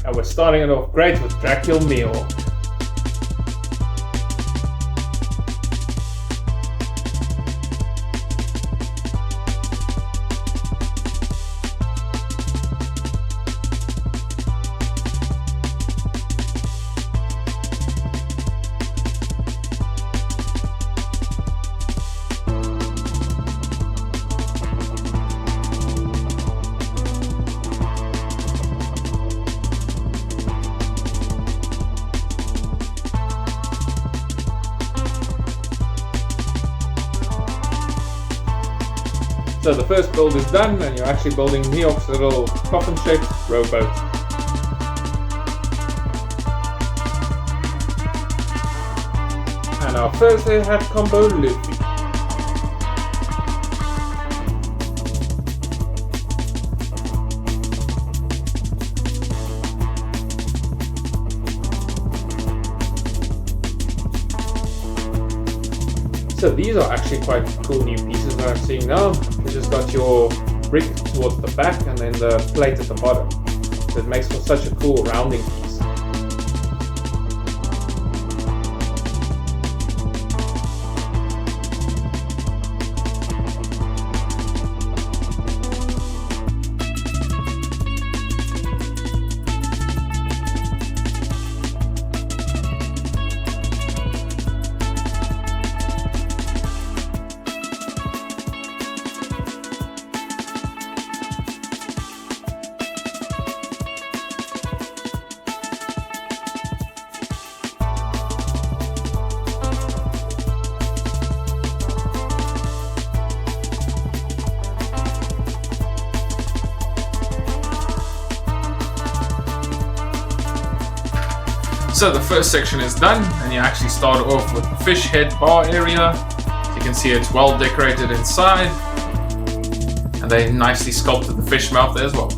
And we're starting it off great with Dracula Meal. So the first build is done, and you're actually building Neok's little coffin-shaped rowboat. And our first head hat combo, Luffy. So these are actually quite cool new pieces that I'm seeing now. You just got your brick towards the back and then the plate at the bottom. So it makes for such a cool rounding piece. So the first section is done, and you actually start off with the fish head bar area. So you can see it's well decorated inside, and they nicely sculpted the fish mouth there as well.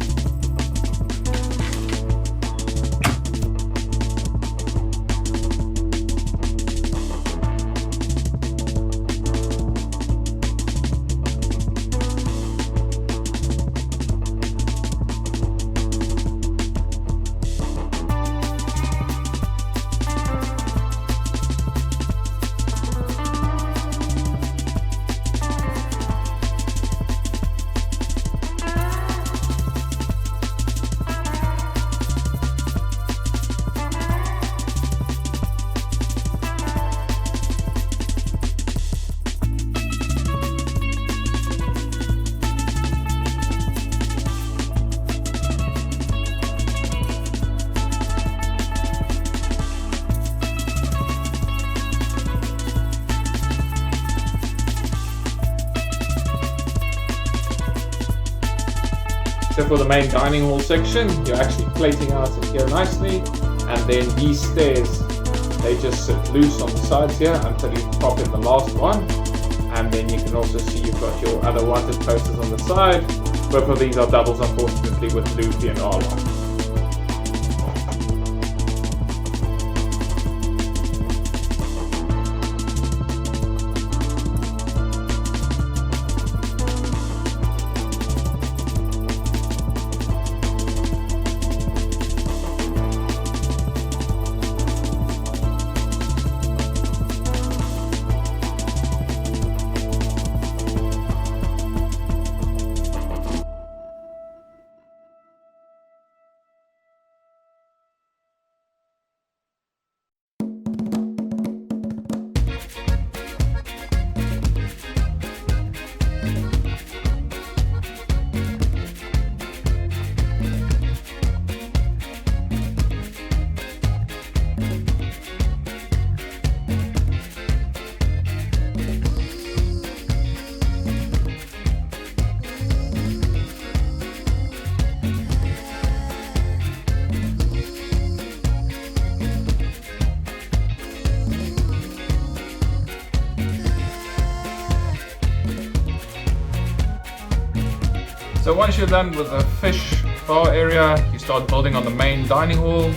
So for the main dining hall section, you're actually plating out it here nicely, and then these stairs, they just sit loose on the sides here until you pop in the last one. And then you can also see you've got your other wanted posters on the side. Both of these are doubles, unfortunately, with Luffy and Ahoy. So once you're done with the fish bar area, you start building on the main dining hall,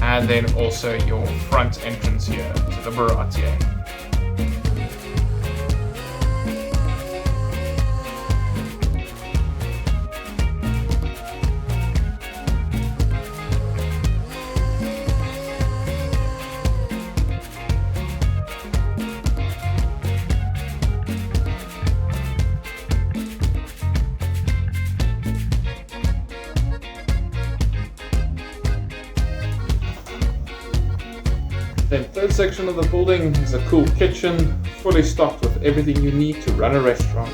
and then also your front entrance here to the Baratie. Then third section of the building is a cool kitchen, fully stocked with everything you need to run a restaurant.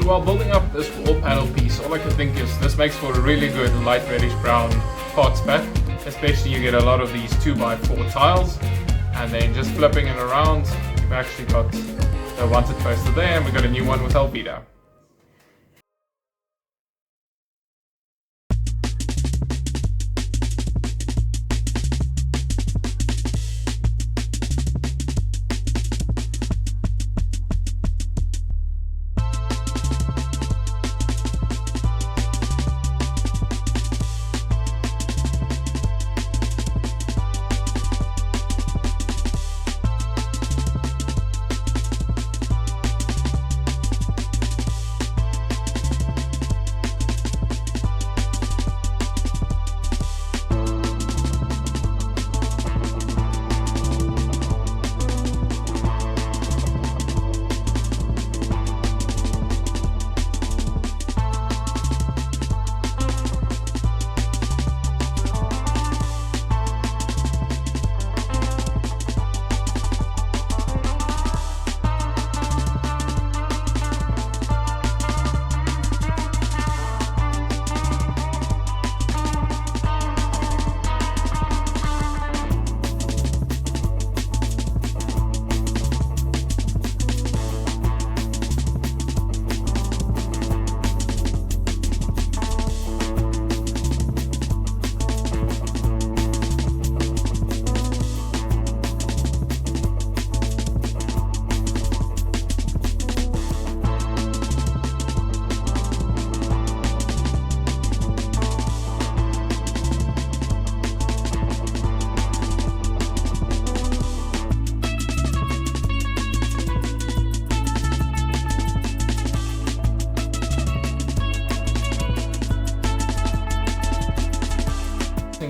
While building up this wall panel piece, all I can think is this makes for a really good light reddish brown parts pack, especially you get a lot of these 2x4 tiles, and then just flipping it around, you've actually got the wanted poster there, and we've got a new one with Alvida.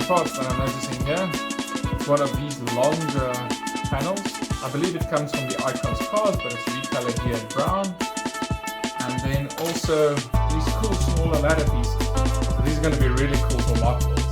Parts that I'm noticing here. It's one of these longer panels. I believe it comes from the Icons cars, but it's recolored here in brown. And then also these cool smaller ladder pieces. So these are going to be really cool for mock builds.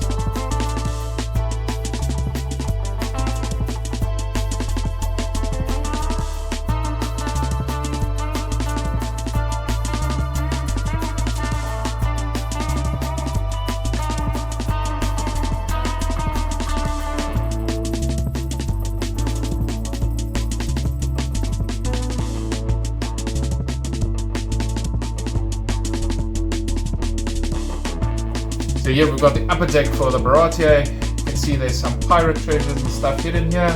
So here we've got the upper deck for the Baratie. You can see there's some pirate treasures and stuff hidden here.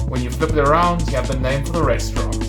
When you flip it around, you have the name for the restaurant.